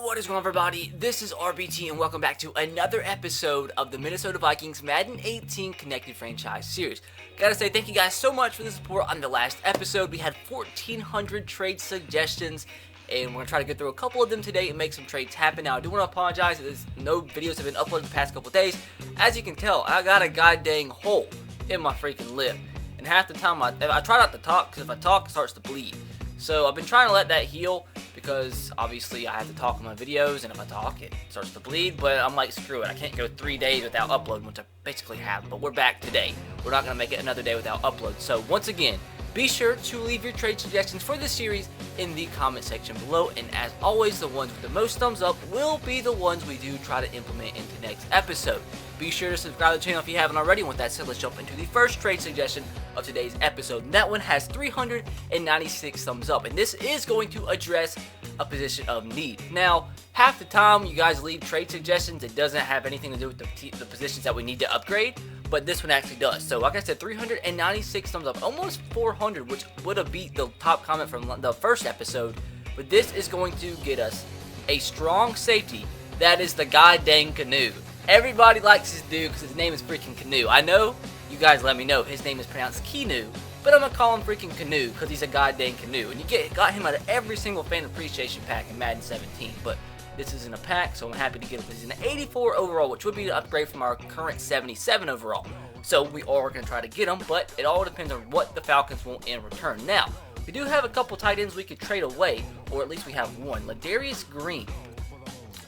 What is going on, everybody? This is RBT and welcome back to another episode of the Minnesota Vikings Madden 18 Connected Franchise Series. Gotta say thank you guys so much for the support on the last episode. We had 1,400 trade suggestions and we're going to try to get through a couple of them today and make some trades happen. Now, I do want to apologize that no videos have been uploaded the past couple of days. As you can tell, I got a goddamn hole in my freaking lip. And half the time I try not to talk because if I talk, it starts to bleed. So I've been trying to let that heal because obviously I have to talk in my videos, and if I talk, it starts to bleed. But I'm like, screw it. I can't go 3 days without uploading, which I basically have. But we're back today. We're not going to make it another day without upload. So once again, be sure to leave your trade suggestions for this series in the comment section below. And as always, the ones with the most thumbs up will be the ones we do try to implement into next episode. Be sure to subscribe to the channel if you haven't already. With that said, let's jump into the first trade suggestion of today's episode. And that one has 396 thumbs up. And this is going to address a position of need. Now, half the time you guys leave trade suggestions, it doesn't have anything to do with the positions that we need to upgrade. But this one actually does. So like I said, 396 thumbs up, almost 400, which would have beat the top comment from the first episode. But this is going to get us a strong safety. That is the goddamn Keanu. Everybody likes this dude because his name is freaking Keanu. I know you guys let me know his name is pronounced Keanu, but I'm going to call him freaking Keanu because he's a goddamn Keanu. And you got him out of every single fan appreciation pack in Madden 17. But this isn't a pack, so I'm happy to get him. He's an 84 overall, which would be an upgrade from our current 77 overall. So we are going to try to get him, but it all depends on what the Falcons want in return. Now, we do have a couple tight ends we could trade away, or at least we have one. Ladarius Green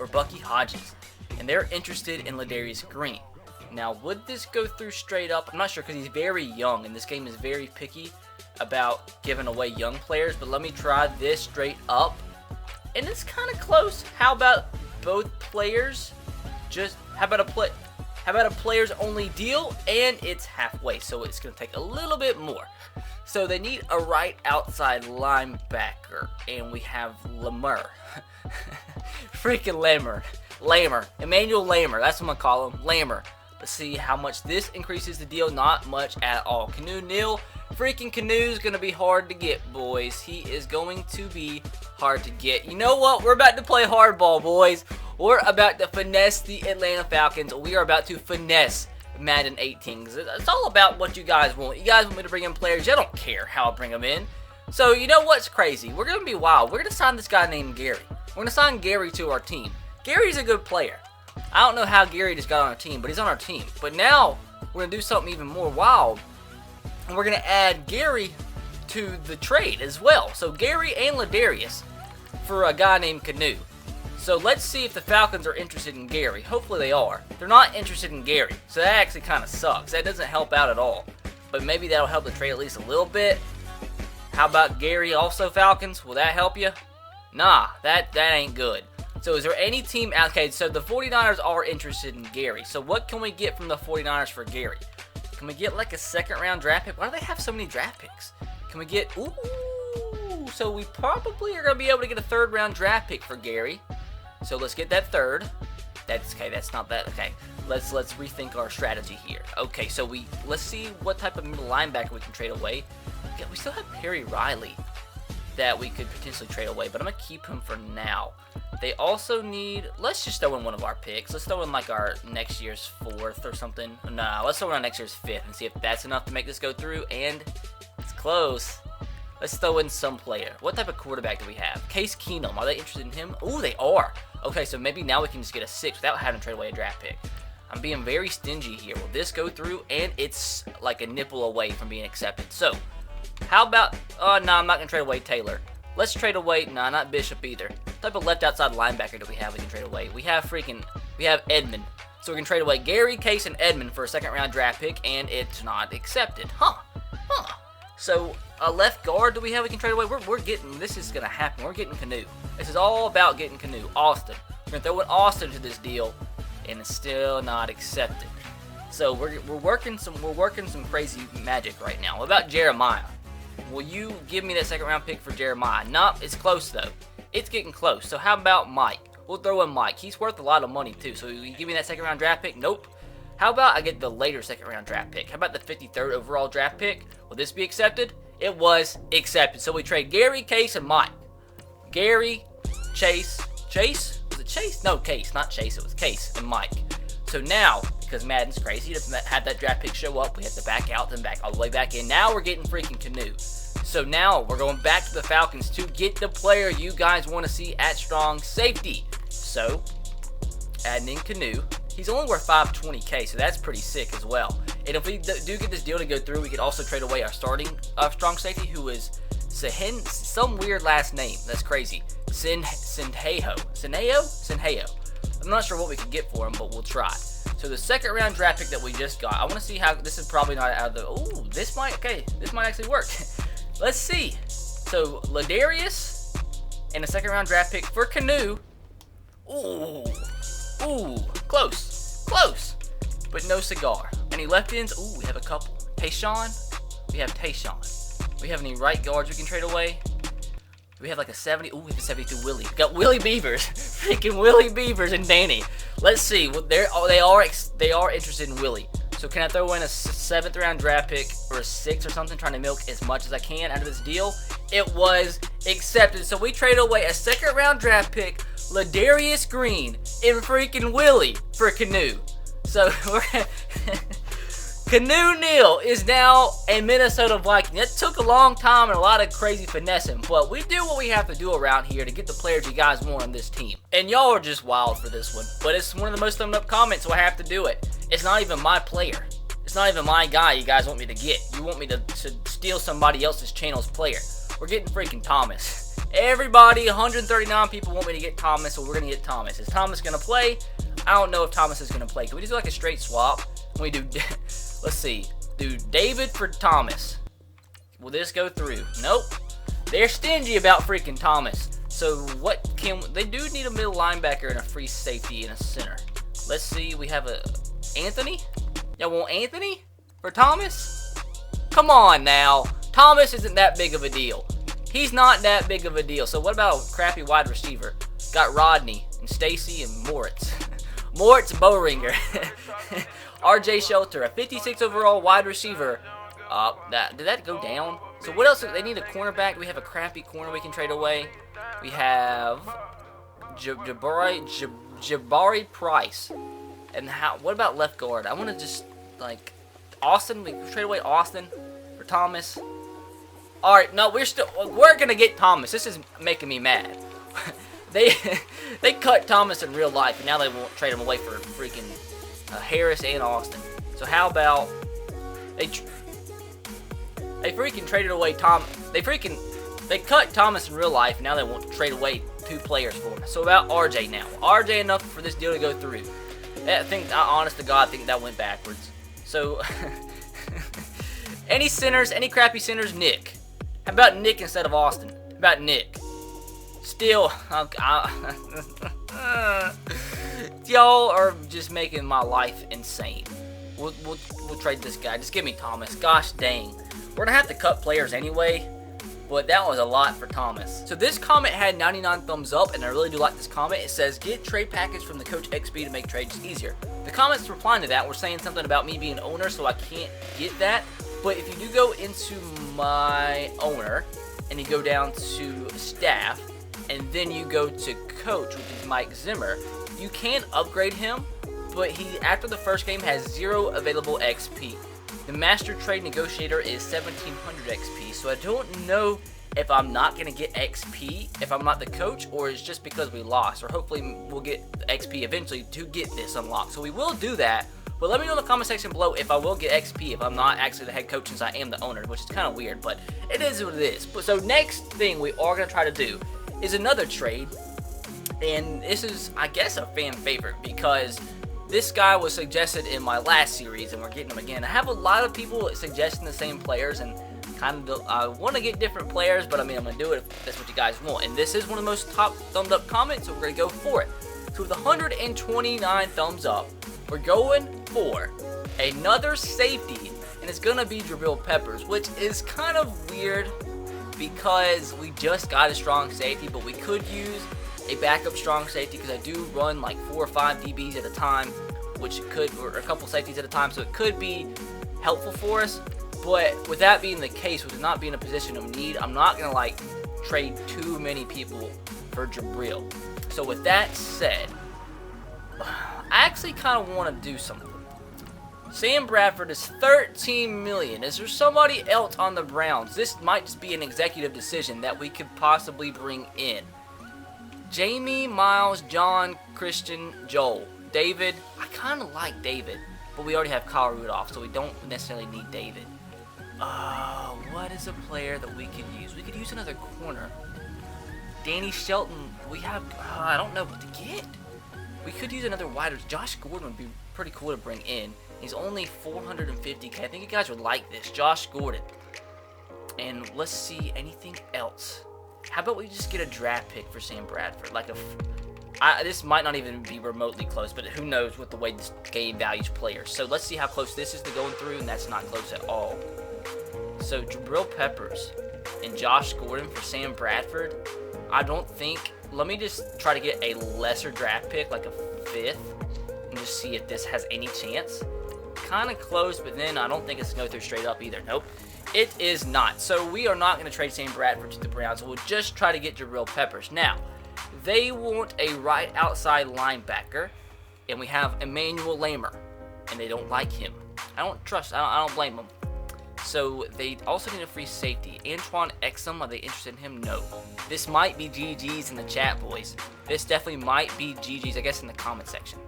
or Bucky Hodges. And they're interested in Ladarius Green. Now, would this go through straight up? I'm not sure because he's very young, and this game is very picky about giving away young players. But let me try this straight up. And it's kind of close. How about both players? How about a players only deal? And it's halfway, so it's going to take a little bit more. So they need a right outside linebacker, and we have Lamer. Freaking Lamer. Emmanuel Lamer. That's what I'm going to call him. Lamer. Let's see how much this increases the deal. Not much at all. Neal. Freaking Keanu's going to be hard to get, boys. He is going to be hard to get. You know what? We're about to play hardball, boys. We're about to finesse the Atlanta Falcons. We are about to finesse Madden 18. It's all about what you guys want. You guys want me to bring in players. I don't care how I bring them in. So, you know what's crazy? We're going to be wild. We're going to sign this guy named Gary. We're going to sign Gary to our team. Gary's a good player. I don't know how Gary just got on our team, but he's on our team. But now, we're going to do something even more wild. And we're going to add Gary to the trade as well. So, Gary and Ladarius for a guy named Keanu. So, let's see if the Falcons are interested in Gary. Hopefully they are. They're not interested in Gary. So, that actually kind of sucks. That doesn't help out at all. But maybe that'll help the trade at least a little bit. How about Gary also, Falcons? Will that help you? Nah, that ain't good. So is there any team out? Okay, so the 49ers are interested in Gary. So what can we get from the 49ers for Gary? Can we get like a second round draft pick? Why do they have so many draft picks? Can we get, ooh, so we probably are going to be able to get a third round draft pick for Gary. So let's get that third. That's okay, that's not that, okay. Let's rethink our strategy here. Okay, so let's see what type of middle linebacker we can trade away. Okay, we still have Perry Riley that we could potentially trade away, but I'm going to keep him for now. They also need, let's just throw in one of our picks. Let's throw in like our next year's 4th or something. Nah, let's throw in our next year's 5th and see if that's enough to make this go through, and it's close. Let's throw in some player. What type of quarterback do we have? Case Keenum, are they interested in him? Ooh, they are. Okay, so maybe now we can just get a 6 without having to trade away a draft pick. I'm being very stingy here. Will this go through? And it's like a nipple away from being accepted. So, how about, no, I'm not going to trade away Taylor. Let's trade away, nah, not Bishop either. What type of left outside linebacker do we have we can trade away? We have Edmond. So we can trade away Gary, Case, and Edmond for a second round draft pick, and it's not accepted. Huh. So a left guard do we have we can trade away? We're getting, this is going to happen. We're getting Keanu. This is all about getting Keanu. Austin. We're going to throw in Austin to this deal, and it's still not accepted. So we're working some crazy magic right now. What about Jeremiah? Will you give me that second round pick for Jeremiah? Nope, it's close though. It's getting close. So how about Mike? We'll throw in Mike. He's worth a lot of money too. So will you give me that second round draft pick? Nope. How about I get the later second round draft pick? How about the 53rd overall draft pick? Will this be accepted? It was accepted. So we trade Gary, Case, and Mike. Gary, Chase. Chase? No, Case, not Chase. It was Case and Mike. So now, because Madden's crazy, to have that draft pick show up, we have to back out, then back all the way back in. Now we're getting freaking Keanu. So now we're going back to the Falcons to get the player you guys want to see at strong safety. So, adding in Keanu. He's only worth $520K, so that's pretty sick as well. And if we do get this deal to go through, we could also trade away our starting strong safety, who is some weird last name. That's crazy. Sinheyo. I'm not sure what we could get for him, but we'll try. So the second round draft pick that we just got, I want to see how this is probably not out of the. Ooh, this might actually work. Let's see. So Ladarius and a second round draft pick for Keanu. Ooh, close, but no cigar. Any left ends? Ooh, we have a couple. Tayshawn, we have Tayshawn. We have any right guards we can trade away? We have like a 70. Ooh, we have a 72 Willie. We got Willie Beavers, freaking Willie Beavers and Danny. Let's see. Well, they are interested in Willie. So can I throw in a 7th round draft pick or a 6th or something, trying to milk as much as I can out of this deal? It was accepted. So we trade away a 2nd round draft pick, Ladarius Green, and freaking Willie for Keanu. So Keanu Neal is now a Minnesota Viking. That took a long time and a lot of crazy finessing, but we do what we have to do around here to get the players you guys want on this team. And y'all are just wild for this one, but it's one of the most thumbed up comments, so I have to do it. It's not even my player. It's not even my guy you guys want me to get. You want me to steal somebody else's channel's player. We're getting freaking Thomas. Everybody, 139 people want me to get Thomas, so we're going to get Thomas. Is Thomas going to play? I don't know if Thomas is going to play. Can we just do like a straight swap? Can we do, let's see, do David for Thomas. Will this go through? Nope. They're stingy about freaking Thomas. So what they do need a middle linebacker and a free safety and a center. Let's see, we have a Anthony? Y'all want Anthony for Thomas? Come on now. Thomas isn't that big of a deal. He's not that big of a deal. So what about a crappy wide receiver? Got Rodney and Stacy and Moritz. Moritz Bowringer. RJ Shelter, a 56 overall wide receiver. Did that go down? So what else? They need a cornerback. We have a crappy corner we can trade away. We have Jabari Price. And what about left guard? I want to just, like, Austin. We can trade away Austin for Thomas. All right, no, we're gonna get Thomas. This is making me mad. They cut Thomas in real life, and now they won't trade him away for freaking Harris and Austin. So how about they freaking traded away Tom? They cut Thomas in real life, and now they won't trade away 2 players for him. So about RJ now. RJ enough for this deal to go through. Honest to God, I think that went backwards. So any centers, any crappy centers, Nick. How about Nick instead of Austin? How about Nick? Still, y'all are just making my life insane. We'll trade this guy. Just give me Thomas. Gosh dang. We're going to have to cut players anyway, but that was a lot for Thomas. So this comment had 99 thumbs up, and I really do like this comment. It says, get trade package from the Coach XP to make trades easier. The comments replying to that were saying something about me being owner, so I can't get that. But if you do go into my owner, and you go down to staff, and then you go to coach, which is Mike Zimmer, you can upgrade him, but he, after the first game, has 0 available XP. The master trade negotiator is 1700 XP, so I don't know if I'm not going to get XP if I'm not the coach, or it's just because we lost, or hopefully we'll get XP eventually to get this unlocked. So we will do that. But let me know in the comment section below if I will get XP if I'm not actually the head coach, since I am the owner, which is kind of weird, but it is what it is. But so next thing we are going to try to do is another trade, and this is, I guess, a fan favorite because this guy was suggested in my last series, and we're getting him again. I have a lot of people suggesting the same players, and kind of I want to get different players, but I mean, I'm going to do it if that's what you guys want. And this is one of the most top thumbed up comments, so we're going to go for it. So with 129 thumbs up, we're going for another safety, and it's going to be Jabril Peppers, which is kind of weird because we just got a strong safety, but we could use a backup strong safety because I do run like 4 or 5 DBs at a time, which could, or a couple safeties at a time, so it could be helpful for us. But with that being the case, with it not being a position of need, I'm not going to like trade too many people for Jabril. So with that said, I actually kind of want to do something. Sam Bradford is $13 million. Is there somebody else on the Browns? This might just be an executive decision that we could possibly bring in. Jamie, Miles, John, Christian, Joel, David. I kind of like David, but we already have Kyle Rudolph, so we don't necessarily need David. What is a player that we could use? We could use another corner. Danny Shelton. We have. I don't know what to get. We could use another wide receiver. Josh Gordon would be pretty cool to bring in. He's only $450K. I think you guys would like this. Josh Gordon. And let's see anything else. How about we just get a draft pick for Sam Bradford? Like this might not even be remotely close, but who knows with the way this game values players. So let's see how close this is to going through, and that's not close at all. So Jabril Peppers and Josh Gordon for Sam Bradford. I don't think. Let me just try to get a lesser draft pick, like a 5th, and just see if this has any chance. Kind of close, but then I don't think it's going to go through straight up either. Nope, it is not. So we are not going to trade Sam Bradford to the Browns. We'll just try to get Jabril Peppers. Now, they want a right outside linebacker, and we have Emmanuel Lamer, and they don't like him. I don't blame them. So they also need a free safety. Antoine Exum, are they interested in him? No. This might be GG's in the chat, boys. This definitely might be GG's, I guess, in the comment section.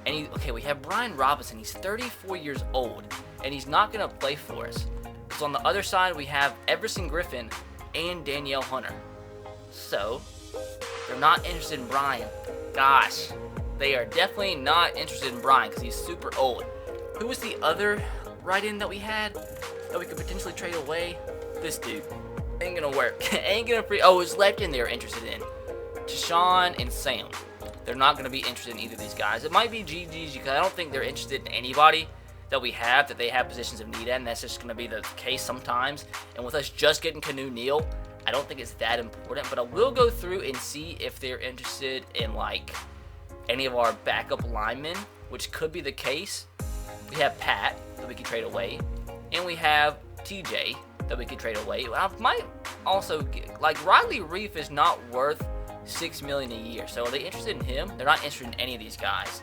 And we have Brian Robinson. He's 34 years old, and he's not going to play for us. So on the other side, we have Everson Griffin and Danielle Hunter. So they're not interested in Brian. Gosh, they are definitely not interested in Brian because he's super old. Who was the other right-in that we had that we could potentially trade away? This dude. Ain't gonna work. Ain't gonna free. Oh, it's left in they're interested in. Tashawn and Sam. They're not gonna be interested in either of these guys. It might be GG's because I don't think they're interested in anybody that we have that they have positions of need at, and that's just gonna be the case sometimes. And with us just getting Keanu, Neal, I don't think it's that important. But I will go through and see if they're interested in like any of our backup linemen, which could be the case. We have Pat that we can trade away, and we have TJ that we can trade away. I might also get, like, Riley Reef is not worth $6 million a year. So are they interested in him? They're not interested in any of these guys.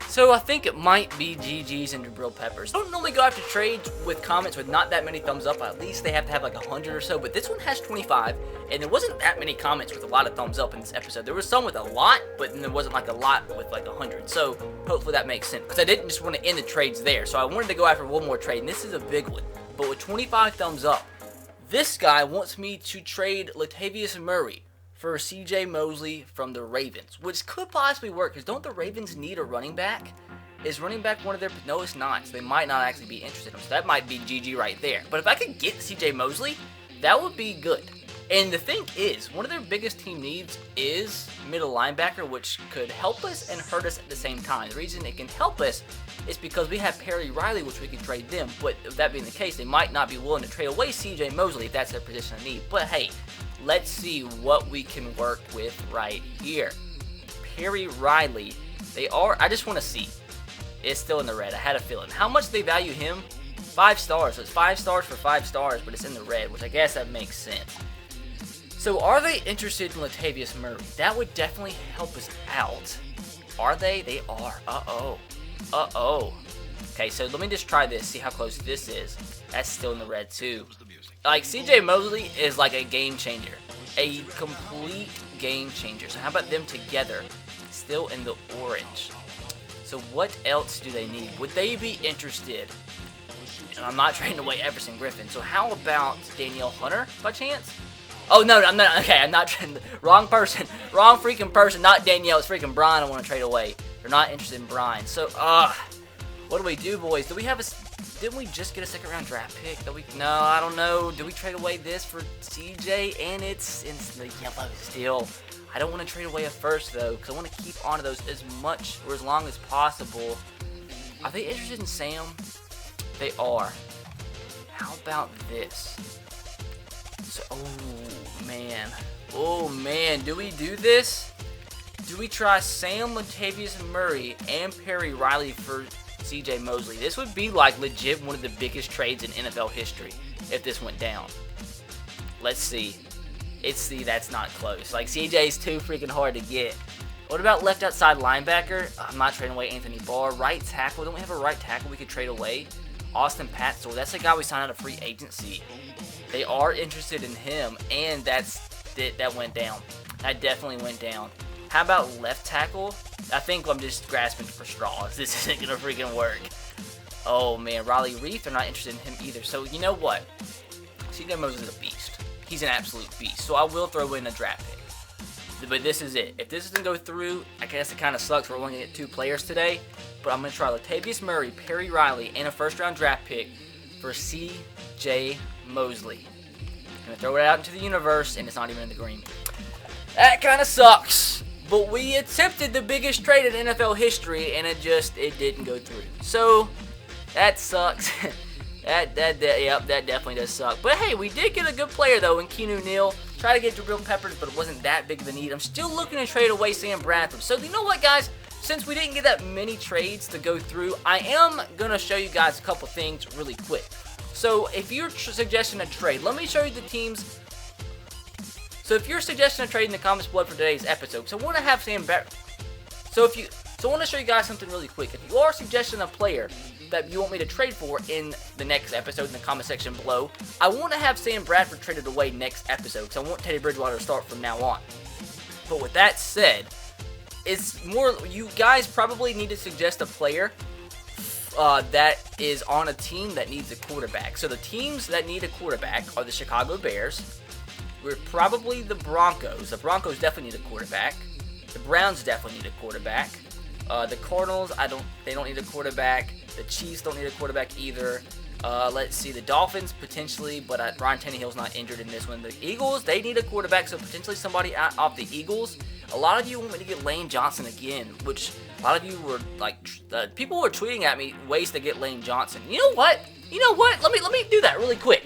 So I think it might be GG's and Jabril Peppers. I don't normally go after trades with comments with not that many thumbs up. At least they have to have like 100 or so. But this one has 25, and there wasn't that many comments with a lot of thumbs up in this episode. There was some with a lot, but then there wasn't like a lot with like 100. So hopefully that makes sense, because I didn't just want to end the trades there. So I wanted to go after one more trade, and this is a big one. But with 25 thumbs up, this guy wants me to trade Latavius Murray for CJ Mosley from the Ravens, which could possibly work, because don't the Ravens need a running back? Is running back one of their... No, it's not. So they might not actually be interested in him. So that might be GG right there. But if I could get CJ Mosley, that would be good. And the thing is, one of their biggest team needs is middle linebacker, which could help us and hurt us at the same time. The reason it can help us is because we have Perry Riley, which we can trade them. But if that being the case, they might not be willing to trade away CJ Mosley if that's their position of need. But hey, let's see what we can work with right here. Perry Riley, they are... I just want to see. It's still in the red. I had a feeling. How much they value him? 5 stars. So it's 5 stars for 5 stars, but it's in the red, which I guess that makes sense. So are they interested in Latavius Murray? That would definitely help us out. Are they? They are. Uh-oh. Uh-oh. Okay, so let me just try this, see how close this is. That's still in the red, too. Like, CJ Mosley is like a game changer. A complete game changer. So how about them together? Still in the orange. So what else do they need? Would they be interested? And I'm not trading away Everson Griffin. So how about Danielle Hunter, by chance? Oh, no, I'm not. Okay, I'm not trading. Wrong person. Wrong freaking person. Not Danielle. It's freaking Brian I want to trade away. They're not interested in Brian. So, what do we do, boys? Do we have a... Didn't we just get a second-round draft pick? No, I don't know. Do we trade away this for CJ? And it's in the yellow still. I don't want to trade away a first, though, because I want to keep on to those as much or as long as possible. Are they interested in Sam? They are. How about this? So, oh, man. Oh, man. Do we do this? Do we try Sam, Latavius Murray, and Perry Riley for CJ Mosley? This would be, like, legit one of the biggest trades in NFL history if this went down. Let's see. See, that's not close. Like, CJ's too freaking hard to get. What about left outside linebacker? I'm not trading away Anthony Barr. Right tackle. Don't we have a right tackle we could trade away? Austin Patzel. That's a guy we signed out of free agency. They are interested in him, and that went down. That definitely went down. How about left tackle? I think I'm just grasping for straws. This isn't going to freaking work. Oh, man. Riley Reef, they're not interested in him either. So, you know what? CJ Mosley is a beast. He's an absolute beast. So, I will throw in a draft pick. But this is it. If this doesn't go through, I guess it kind of sucks. We're only going to get 2 players today. But I'm going to try Latavius Murray, Perry Riley, and a first-round draft pick for CJ Mosley. I'm going to throw it out into the universe, and it's not even in the green. That kind of sucks. But we attempted the biggest trade in NFL history, and it didn't go through. So, that sucks. Yep, that definitely does suck. But hey, we did get a good player, though, in Keanu Neal. Try to get Jabril Peppers, but it wasn't that big of a need. I'm still looking to trade away Sam Bradford. So, you know what, guys? Since we didn't get that many trades to go through, I am going to show you guys a couple things really quick. So, if you're suggesting a trade, let me show you the teams. So, if you're suggesting a trade in the comments below for today's episode, so I want to have Sam Bradford. So, I want to show you guys something really quick. If you are suggesting a player that you want me to trade for in the next episode in the comment section below, I want to have Sam Bradford traded away next episode because I want Teddy Bridgewater to start from now on. But with that said, it's more, you guys probably need to suggest a player that is on a team that needs a quarterback. So the teams that need a quarterback are the Chicago Bears. We're probably the Broncos. The Broncos definitely need a quarterback. The Browns definitely need a quarterback. The Cardinals, they don't need a quarterback. The Chiefs don't need a quarterback either. Let's see, the Dolphins potentially, but Ryan Tannehill's not injured in this one. The Eagles, they need a quarterback, so potentially somebody off the Eagles. A lot of you want me to get Lane Johnson again, which a lot of you were like, people were tweeting at me ways to get Lane Johnson. You know what? Let me do that really quick.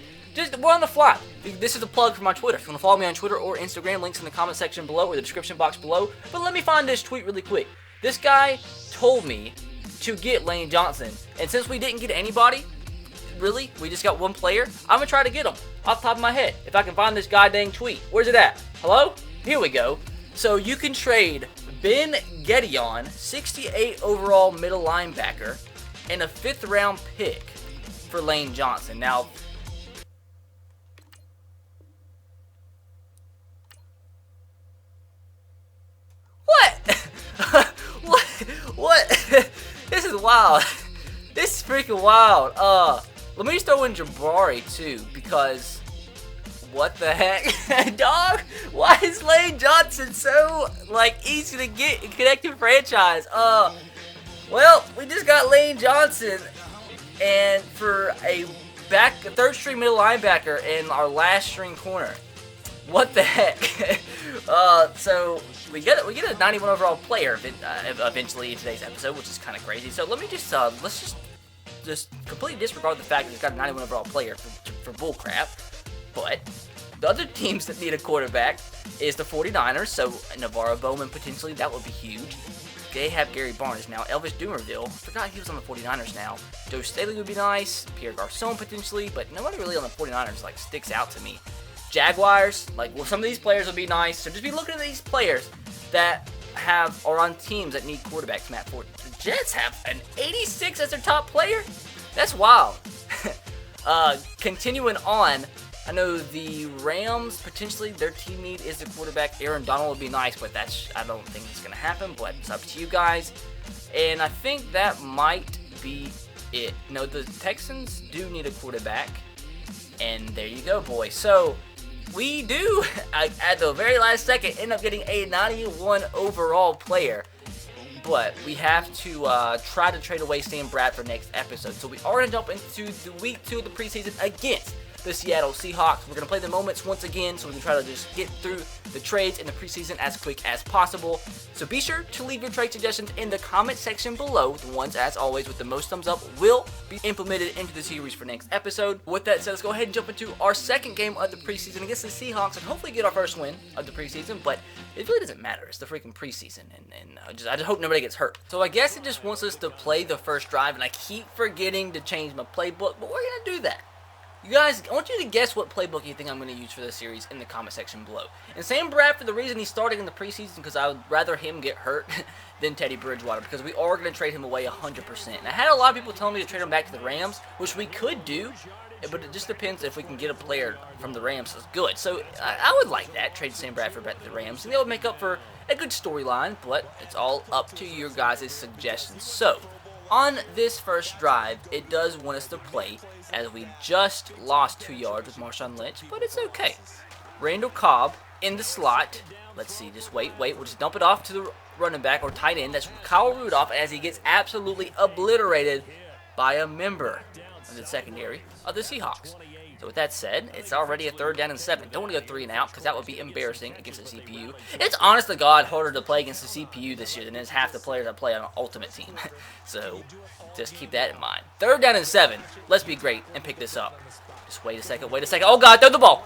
We're on the fly. This is a plug for my Twitter. If you want to follow me on Twitter or Instagram, links in the comment section below or the description box below. But let me find this tweet really quick. This guy told me to get Lane Johnson, and since we didn't get anybody, really, we just got one player, I'm going to try to get him off the top of my head. If I can find this goddamn tweet. Where's it at? Hello? Here we go. So you can trade Ben Gedeon, 68 overall middle linebacker, and a 5th round pick for Lane Johnson. Now, what? This is wild. This is freaking wild. Let me just throw in Jabari too, because what the heck, dog? Why is Lane Johnson so easy to get in connected franchise? Well, we just got Lane Johnson, and for a 3rd string middle linebacker and our last string corner. What the heck? So we get a 91 overall player eventually in today's episode, which is kind of crazy. So let me let's just completely disregard the fact that he's got a 91 overall player for bullcrap. But the other teams that need a quarterback is the 49ers. So Navarro Bowman potentially, that would be huge. They have Gary Barnes now. Elvis Dumerville, forgot he was on the 49ers now. Joe Staley would be nice. Pierre Garcon potentially, but nobody really on the 49ers sticks out to me. Jaguars, some of these players would be nice. So just be looking at these players that are on teams that need quarterbacks. Matt Ford. The Jets have an 86 as their top player? That's wild. Continuing on, I know the Rams, potentially their team need is a quarterback. Aaron Donald would be nice, but I don't think it's going to happen, but it's up to you guys. And I think that might be it. No, the Texans do need a quarterback. And there you go, boys. So we do, at the very last second, end up getting a 91 overall player. But we have to try to trade away Sam Bradford next episode. So we are going to jump into the week 2 of the preseason against the Seattle Seahawks. We're going to play the moments once again, so we can try to just get through the trades in the preseason as quick as possible. So be sure to leave your trade suggestions in the comment section below. The ones, as always, with the most thumbs up will be implemented into the series for next episode. With that said, let's go ahead and jump into our second game of the preseason against the Seahawks and hopefully get our first win of the preseason, but it really doesn't matter. It's the freaking preseason, and I just hope nobody gets hurt. So I guess it just wants us to play the first drive, and I keep forgetting to change my playbook, but we're going to do that. You guys, I want you to guess what playbook you think I'm going to use for this series in the comment section below. And Sam Bradford, the reason he's starting in the preseason, because I would rather him get hurt than Teddy Bridgewater, because we are going to trade him away 100%. And I had a lot of people telling me to trade him back to the Rams, which we could do, but it just depends if we can get a player from the Rams that's good. So I would like that, trade Sam Bradford back to the Rams, and they would make up for a good storyline, but it's all up to your guys' suggestions. So, on this first drive, it does want us to play, as we just lost 2 yards with Marshawn Lynch, but it's okay. Randall Cobb in the slot. Let's see, just wait. We'll just dump it off to the running back or tight end. That's Kyle Rudolph, as he gets absolutely obliterated by a member of the secondary of the Seahawks. So with that said, it's already a 3rd down and 7. Don't want to go 3 and out, because that would be embarrassing against the CPU. It's honest to God harder to play against the CPU this year than it is half the players I play on an Ultimate Team. So just keep that in mind. 3rd down and 7. Let's be great and pick this up. Just wait a second. Oh God, throw the ball.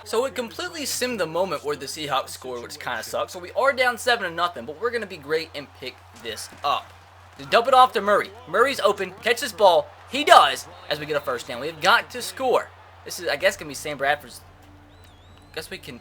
So it completely simmed the moment where the Seahawks scored, which kind of sucks. So we are down 7-0, but we're going to be great and pick this up. Just dump it off to Murray. Murray's open. Catch this ball. He does, as we get a 1st down. We've got to score. This is, I guess, going to be Sam Bradford's. I guess we can.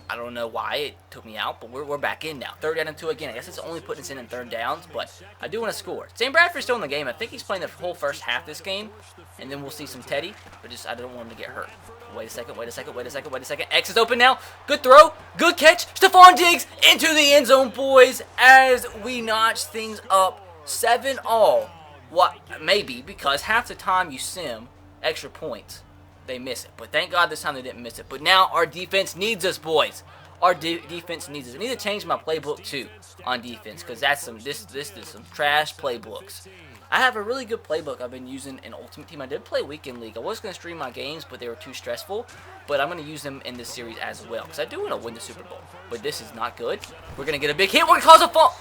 I don't know why it took me out, but we're back in now. 3rd down and 2 again. I guess it's only putting us in 3rd downs, but I do want to score. Sam Bradford's still in the game. I think he's playing the whole first half this game, and then we'll see some Teddy, but just I don't want him to get hurt. Wait a second. X is open now. Good throw. Good catch. Stephon Diggs into the end zone, boys, as we notch things up 7-all. What? Maybe, because half the time you sim extra points, they miss it. But thank God this time they didn't miss it. But now our defense needs us, boys. Our defense needs us. I need to change my playbook too on defense, because that's this is some trash playbooks. I have a really good playbook I've been using in Ultimate Team. I did play Weekend League. I was going to stream my games, but they were too stressful. But I'm going to use them in this series as well, because I do want to win the Super Bowl. But this is not good. We're going to get a big hit. We're going to cause a fall.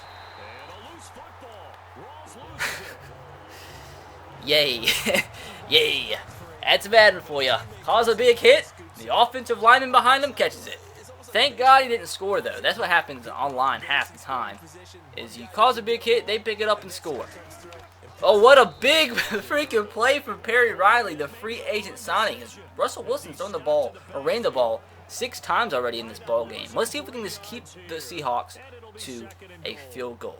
Yay. Yay. That's Madden for you. Cause a big hit. The offensive lineman behind him catches it. Thank God he didn't score, though. That's what happens online half the time. Is you cause a big hit, they pick it up and score. Oh, what a big freaking play from Perry Riley, the free agent signing. Russell Wilson's thrown the ball, or ran the ball, 6 times already in this ball game. Let's see if we can just keep the Seahawks to a field goal.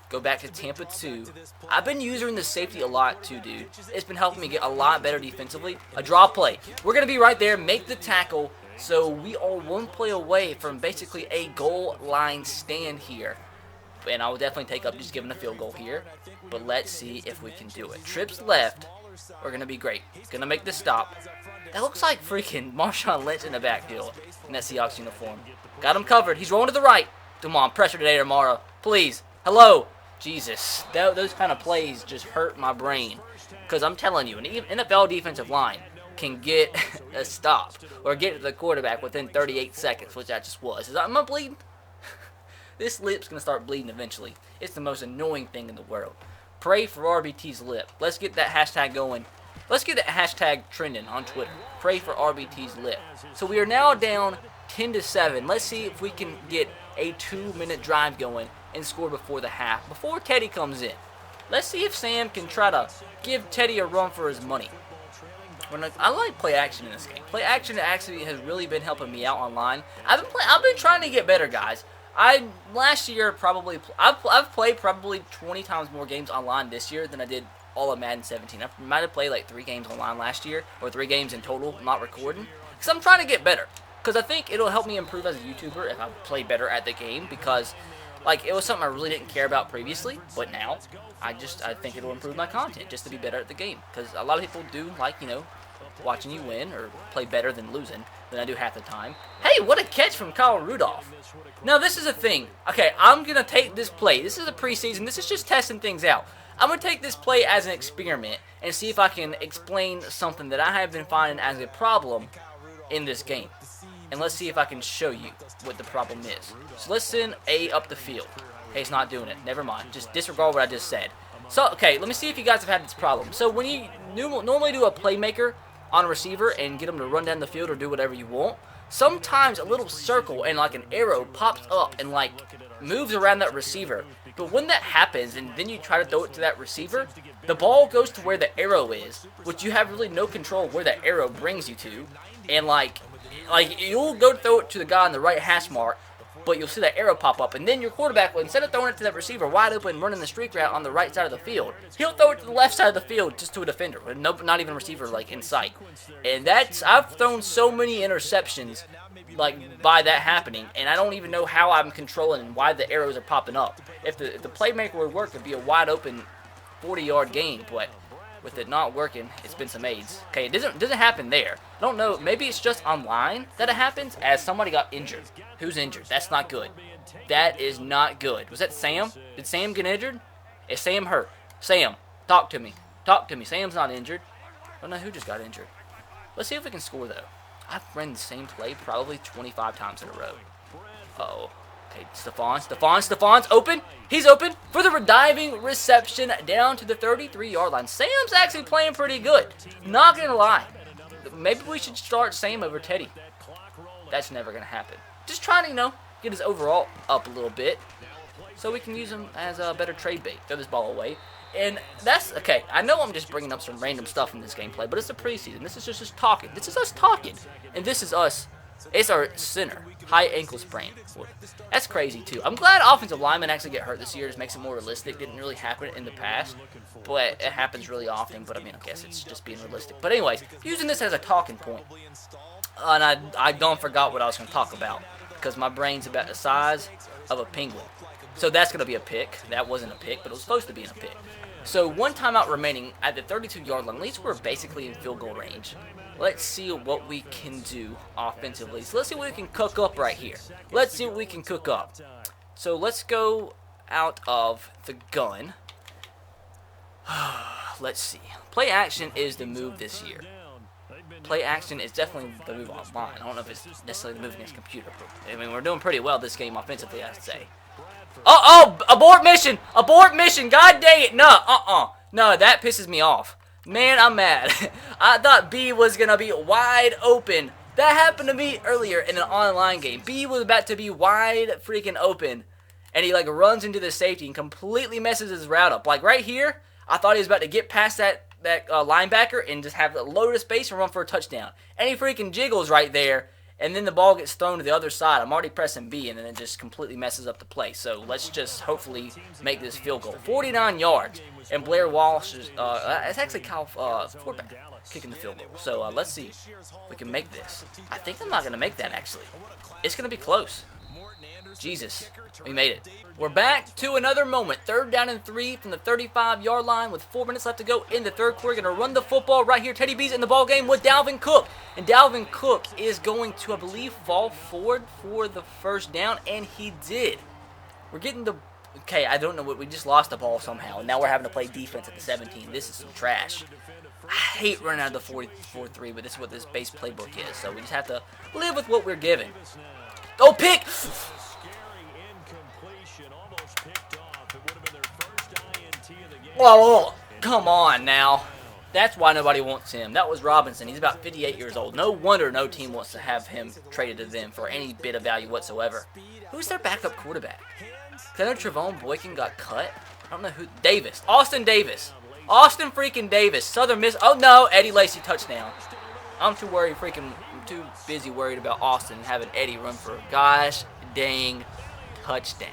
Go back to Tampa 2. I've been using the safety a lot too, dude. It's been helping me get a lot better defensively. A draw play. We're going to be right there, make the tackle. So we are 1 play away from basically a goal line stand here. And I will definitely take up just giving a field goal here. But let's see if we can do it. Trips left. We're going to be great. Going to make the stop. That looks like freaking Marshawn Lynch in the backfield in that Seahawks uniform. Got him covered. He's rolling to the right. Come on, pressure today, tomorrow. Please. Hello. Jesus, those kind of plays just hurt my brain. Because I'm telling you, an NFL defensive line can get a stop or get to the quarterback within 38 seconds, which that just was. Am I bleeding? This lip's going to start bleeding eventually. It's the most annoying thing in the world. Pray for RBT's lip. Let's get that hashtag going. Let's get that hashtag trending on Twitter. Pray for RBT's lip. So we are now down 10-7. Let's see if we can get a 2-minute drive going and score before the half, before Teddy comes in. Let's see if Sam can try to give Teddy a run for his money. I like play action in this game. Play action actually has really been helping me out online. I've been trying to get better, guys. Last year I've played probably 20 times more games online this year than I did all of Madden 17. I might have played like 3 games online last year, or 3 games in total, not recording. Because I'm trying to get better. Because I think it'll help me improve as a YouTuber if I play better at the game. Because it was something I really didn't care about previously, but now I think it'll improve my content just to be better at the game. Because a lot of people do like, watching you win or play better than losing than I do half the time. Hey, what a catch from Kyle Rudolph. Now, this is a thing. Okay, I'm going to take this play. This is a preseason. This is just testing things out. I'm going to take this play as an experiment and see if I can explain something that I have been finding as a problem in this game. And let's see if I can show you what the problem is. So let's send A up the field. Okay, it's not doing it. Never mind. Just disregard what I just said. So, okay, let me see if you guys have had this problem. So when you normally do a playmaker on a receiver and get them to run down the field or do whatever you want, sometimes a little circle and like an arrow pops up and moves around that receiver. But when that happens and then you try to throw it to that receiver, the ball goes to where the arrow is, which you have really no control where that arrow brings you to. And like you'll go throw it to the guy on the right hash mark, but you'll see that arrow pop up, and then your quarterback, well, instead of throwing it to that receiver wide open, running the streak route on the right side of the field, he'll throw it to the left side of the field just to a defender, with not even a receiver like in sight. And I've thrown so many interceptions like by that happening, and I don't even know how I'm controlling and why the arrows are popping up. If the playmaker would work, it'd be a wide open 40-yard game, but with it not working, it's been some aids. Okay, it doesn't happen there. I don't know, maybe it's just online that it happens as somebody got injured. Who's injured? That's not good. That is not good. Was that Sam? Did Sam get injured? Is Sam hurt? Sam, talk to me. Talk to me. Sam's not injured. I don't know who just got injured. Let's see if we can score, though. I've run the same play probably 25 times in a row. Uh-oh. Okay, Stephon's open. He's open for the diving reception down to the 33-yard line. Sam's actually playing pretty good. Not going to lie. Maybe we should start Sam over Teddy. That's never going to happen. Just trying to, get his overall up a little bit so we can use him as a better trade bait. Throw this ball away. And that's, okay, I know I'm just bringing up some random stuff in this gameplay, but it's the preseason. This is just us talking. This is us talking. And this is us. It's our center. High ankle sprain. That's crazy, too. I'm glad offensive linemen actually get hurt this year. It just makes it more realistic. Didn't really happen in the past, but it happens really often. But, I mean, I guess it's just being realistic. But anyways, using this as a talking point. And I don't forgot what I was going to talk about because my brain's about the size of a penguin. So that's going to be a pick. That wasn't a pick, but it was supposed to be a pick. So one timeout remaining at the 32-yard line. At least we're basically in field goal range. Let's see what we can do offensively. So let's see what we can cook up right here. Let's see what we can cook up. So let's go out of the gun. Let's see. Play action is the move this year. Play action is definitely the move online. I don't know if it's necessarily the move against computer. But, I mean, we're doing pretty well this game offensively, I'd say. Oh, abort mission! Abort mission! God dang it! No, No, that pisses me off. Man, I'm mad. I thought B was going to be wide open. That happened to me earlier in an online game. B was about to be wide freaking open. And he, runs into the safety and completely messes his route up. Like, right here, I thought he was about to get past that linebacker and just have a load of space and run for a touchdown. And he freaking jiggles right there. And then the ball gets thrown to the other side. I'm already pressing B, and then it just completely messes up the play. So let's just hopefully make this field goal. 49 yards. And Blair Walsh is, it's actually Kyle Fordback kicking the field goal. So let's see if we can make this. I think I'm not going to make that, actually. It's going to be close. Jesus, we made it. We're back to another moment. 3rd down and 3 from the 35-yard line with 4 minutes left to go in the third quarter. Going to run the football right here. Teddy B's in the ball game with Dalvin Cook. And Dalvin Cook is going to, I believe, fall forward for the first down. And he did. We're getting the... Okay, I don't know what. We just lost the ball somehow. And now we're having to play defense at the 17. This is some trash. I hate running out of the 4-3, but this is what this base playbook is. So we just have to live with what we're given. Oh, pick! Oh, come on now. That's why nobody wants him. That was Robinson. He's about 58 years old. No wonder no team wants to have him traded to them for any bit of value whatsoever. Who's their backup quarterback? I know Trevone Boykin got cut. I don't know who. Davis. Austin Davis. Austin freaking Davis. Southern Miss. Oh, no. Eddie Lacy touchdown. I'm too busy worried about Austin having Eddie run for a gosh dang touchdown.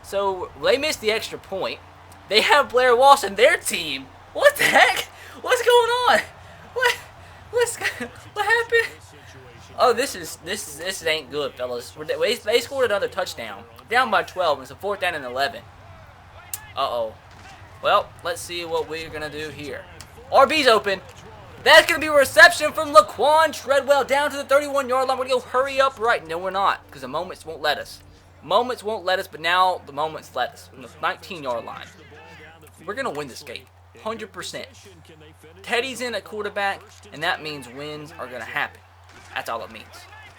So they missed the extra point. They have Blair Walsh in their team. What the heck? What's going on? What happened? Oh, this ain't good, fellas. They scored another touchdown. Down by 12. It's a 4th down and 11. Uh-oh. Well, let's see what we're going to do here. RB's open. That's going to be a reception from Laquan Treadwell down to the 31-yard line. We're going to go hurry up right. No, we're not, because the moments won't let us. Moments won't let us, but now the moments let us. From the 19-yard line. We're going to win this game. 100%. Teddy's in at quarterback, and that means wins are going to happen. That's all it means.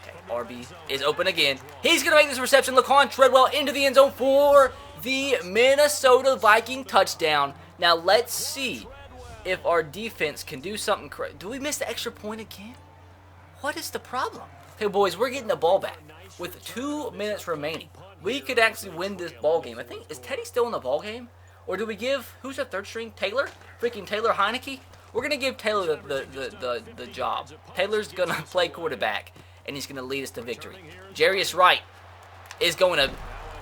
Okay, RB is open again. He's going to make this reception. Laquan Treadwell into the end zone for the Minnesota Viking touchdown. Now, let's see if our defense can do something crazy. Do we miss the extra point again? What is the problem? Okay, boys, we're getting the ball back with 2 minutes remaining. we could actually win this ball game. I think, is Teddy still in the ball game? Or do we give, who's our third string? Taylor? Freaking Taylor Heineke? We're going to give Taylor the job. Taylor's going to play quarterback, and he's going to lead us to victory. Jarius Wright is going to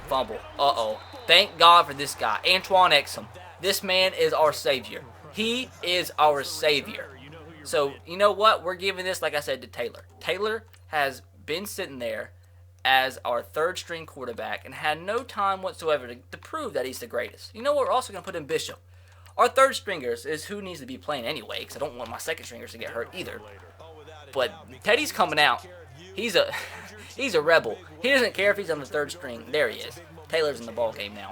fumble. Uh-oh. Thank God for this guy. Antoine Exum. This man is our savior. He is our savior. So, you know what? We're giving this, like I said, to Taylor. Taylor has been sitting there as our third string quarterback and had no time whatsoever to prove that he's the greatest. You know what? We're also going to put in Bishop. Our third stringers is who needs to be playing anyway, because I don't want my second stringers to get hurt either. But Teddy's coming out. He's a rebel. He doesn't care if he's on the third string. There he is. Taylor's in the ball game now.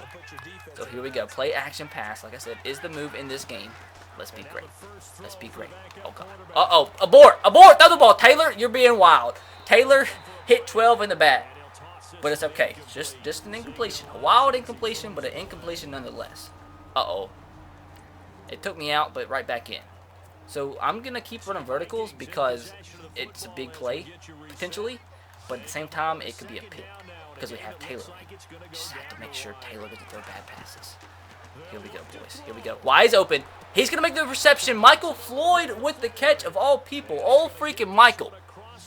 So here we go. Play action pass, like I said, is the move in this game. Let's be great. Let's be great. Oh, God. Uh-oh. Abort. Abort. Throw the ball. Taylor, you're being wild. Taylor hit 12 in the back. But it's okay. It's just an incompletion. A wild incompletion, but an incompletion nonetheless. Uh-oh. It took me out, but right back in. So I'm going to keep running verticals because it's a big play, potentially. But at the same time, it could be a pick because we have Taylor. Just have to make sure Taylor doesn't throw bad passes. Here we go, boys. Here we go. Wide open. He's going to make the reception. Michael Floyd with the catch of all people. All freaking Michael.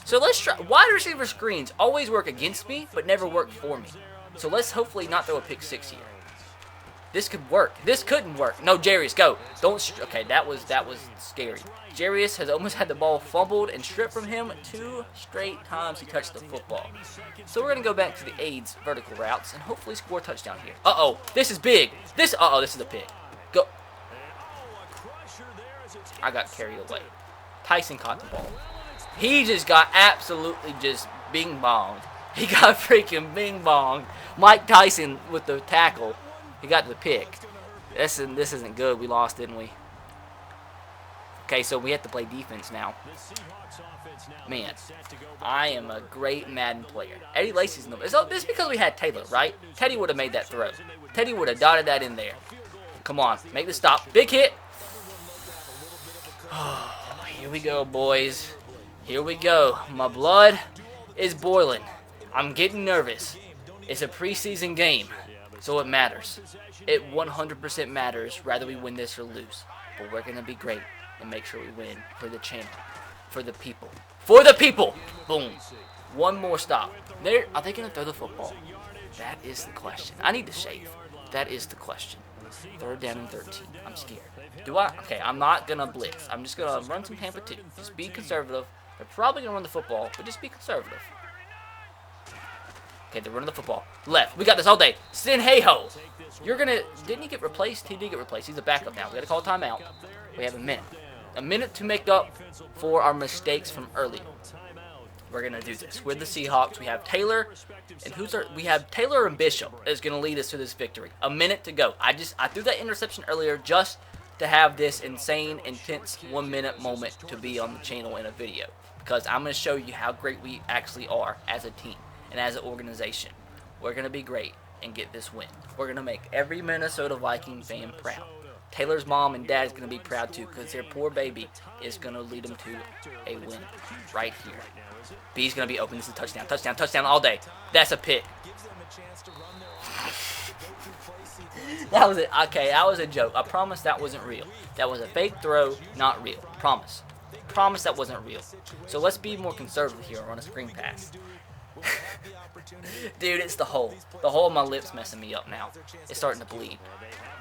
So let's try. Wide receiver screens always work against me, but never work for me. So let's hopefully not throw a pick six here. This could work. This couldn't work. No, Jarius, go. Don't. Okay, that was scary. Jarius has almost had the ball fumbled and stripped from him 2 straight times he touched the football. So we're going to go back to the aids vertical routes and hopefully score a touchdown here. Uh-oh. This is big. This is a pick. Go. I got carried away. Tyson caught the ball. He just got absolutely just bing-bonged. He got freaking bing-bonged. Mike Tyson with the tackle. He got the pick. This isn't good. We lost, didn't we? Okay, so we have to play defense now. Man, I am a great Madden player. Eddie Lacy's in the... This is because we had Taylor, right? Teddy would have made that throw. Teddy would have dotted that in there. Come on, make the stop. Big hit. Oh, here we go, boys. Here we go. My blood is boiling. I'm getting nervous. It's a preseason game, so it matters. It 100% matters whether we win this or lose. But we're going to be great and make sure we win for the channel, for the people. For the people! Boom. One more stop. Are they going to throw the football? That is the question. I need to shave. That is the question. 3rd down and 13. I'm scared. Okay, I'm not going to blitz. I'm just going to run some Tampa 2. Just be conservative. They're probably going to run the football, but just be conservative. Okay, they're running the football. Left. We got this all day. Sin Hey-Ho. You're going to... Didn't he get replaced? He did get replaced. He's a backup now. We got to call timeout. We have a minute. A minute to make up for our mistakes from earlier. We're going to do this. We're the Seahawks. We have Taylor. And we have Taylor and Bishop is going to lead us to this victory. A minute to go. I threw that interception earlier just to have this insane, intense 1-minute moment to be on the channel in a video. Because I'm going to show you how great we actually are as a team and as an organization. We're going to be great and get this win. We're going to make every Minnesota Viking fan proud. Taylor's mom and dad is going to be proud too because their poor baby is going to lead them to a win right here. B's going to be open. This is a touchdown. Touchdown, touchdown all day. That's a pick. That was it. Okay, that was a joke. I promise that wasn't real. That was a fake throw, not real. Promise. Promise that wasn't real. So let's be more conservative here on a screen pass. Dude, it's the hole. The hole in my lip's messing me up now. It's starting to bleed.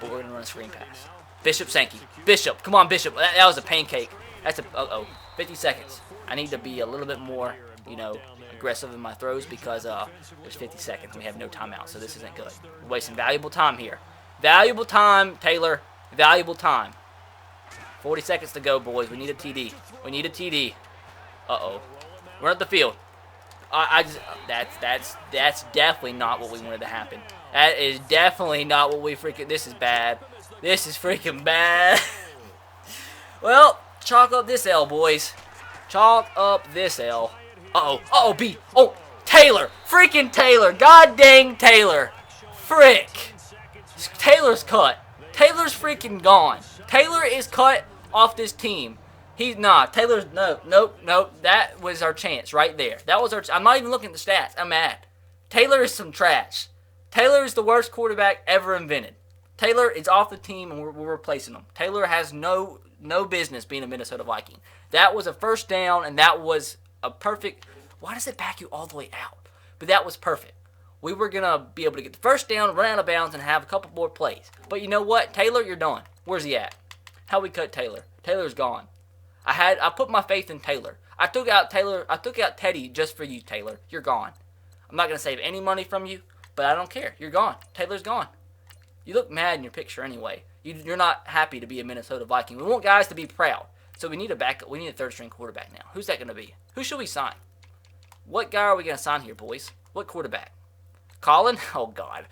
But we're going to run a screen pass. Bishop Sankey. Bishop. Come on, Bishop. That was a pancake. That's a... Uh-oh. 50 seconds. I need to be a little bit more, aggressive in my throws because there's 50 seconds. We have no timeout, so this isn't good. We're wasting valuable time here. Valuable time, Taylor. Valuable time. 40 seconds to go, boys. We need a TD. We need a TD. Uh-oh. We're at the field. That's definitely not what we wanted to happen. That is definitely not what we freaking... This is bad. This is freaking bad. Well, chalk up this L, boys. Chalk up this L. Uh-oh. Uh-oh, B. Oh, Taylor. Freaking Taylor. God dang Taylor. Frick. Taylor's cut. Taylor's freaking gone. Taylor is cut off this team. Taylor's, nope. That was our chance right there. That was our, I'm not even looking at the stats. I'm mad. Taylor is some trash. Taylor is the worst quarterback ever invented. Taylor is off the team, and we're replacing him. Taylor has no business being a Minnesota Viking. That was a first down, and that was a perfect. Why does it back you all the way out? But that was perfect. We were going to be able to get the first down, run out of bounds, and have a couple more plays. But you know what? Taylor, you're done. Where's he at? How we cut Taylor? Taylor's gone. I put my faith in Taylor. I took out Teddy just for you, Taylor. You're gone. I'm not going to save any money from you, but I don't care. You're gone. Taylor's gone. You look mad in your picture anyway. You're not happy to be a Minnesota Viking. We want guys to be proud. So we need a backup. We need a third-string quarterback now. Who's that going to be? Who should we sign? What guy are we going to sign here, boys? What quarterback? Colin? Oh, God.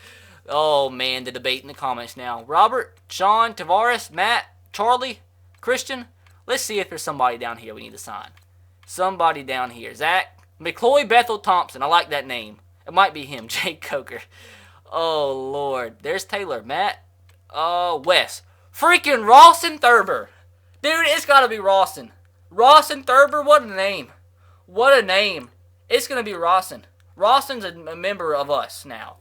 Oh, man, the debate in the comments now. Robert, Sean, Tavares, Matt, Charlie, Christian. Let's see if there's somebody down here we need to sign. Somebody down here. Zach, McCloy Bethel Thompson. I like that name. It might be him. Jake Coker. Oh, Lord. There's Taylor. Matt. Wes. Freaking Rawson Thurber. Dude, it's got to be Rawson. Rawson Thurber? What a name. What a name. It's going to be Rawson. Rawson's a member of us now.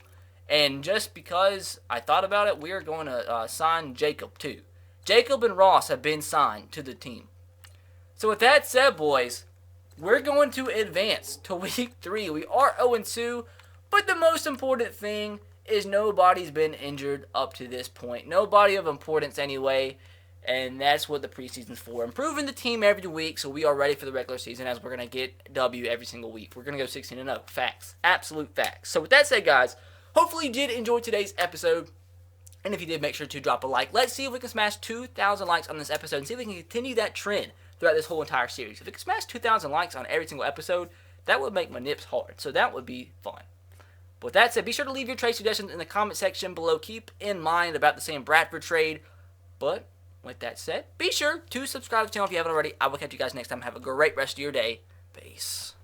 And just because I thought about it, we are going to sign Jacob too. Jacob and Ross have been signed to the team. So with that said, boys, we're going to advance to week 3. We are 0-2, but the most important thing is nobody's been injured up to this point. Nobody of importance anyway, and that's what the preseason's for. Improving the team every week so we are ready for the regular season, as we're going to get W every single week. We're going to go 16-0. Facts. Absolute facts. So with that said, guys, hopefully you did enjoy today's episode. And if you did, make sure to drop a like. Let's see if we can smash 2,000 likes on this episode and see if we can continue that trend throughout this whole entire series. If we can smash 2,000 likes on every single episode, that would make my nips hard. So that would be fun. But with that said, be sure to leave your trade suggestions in the comment section below. Keep in mind about the Sam Bradford trade. But with that said, be sure to subscribe to the channel if you haven't already. I will catch you guys next time. Have a great rest of your day. Peace.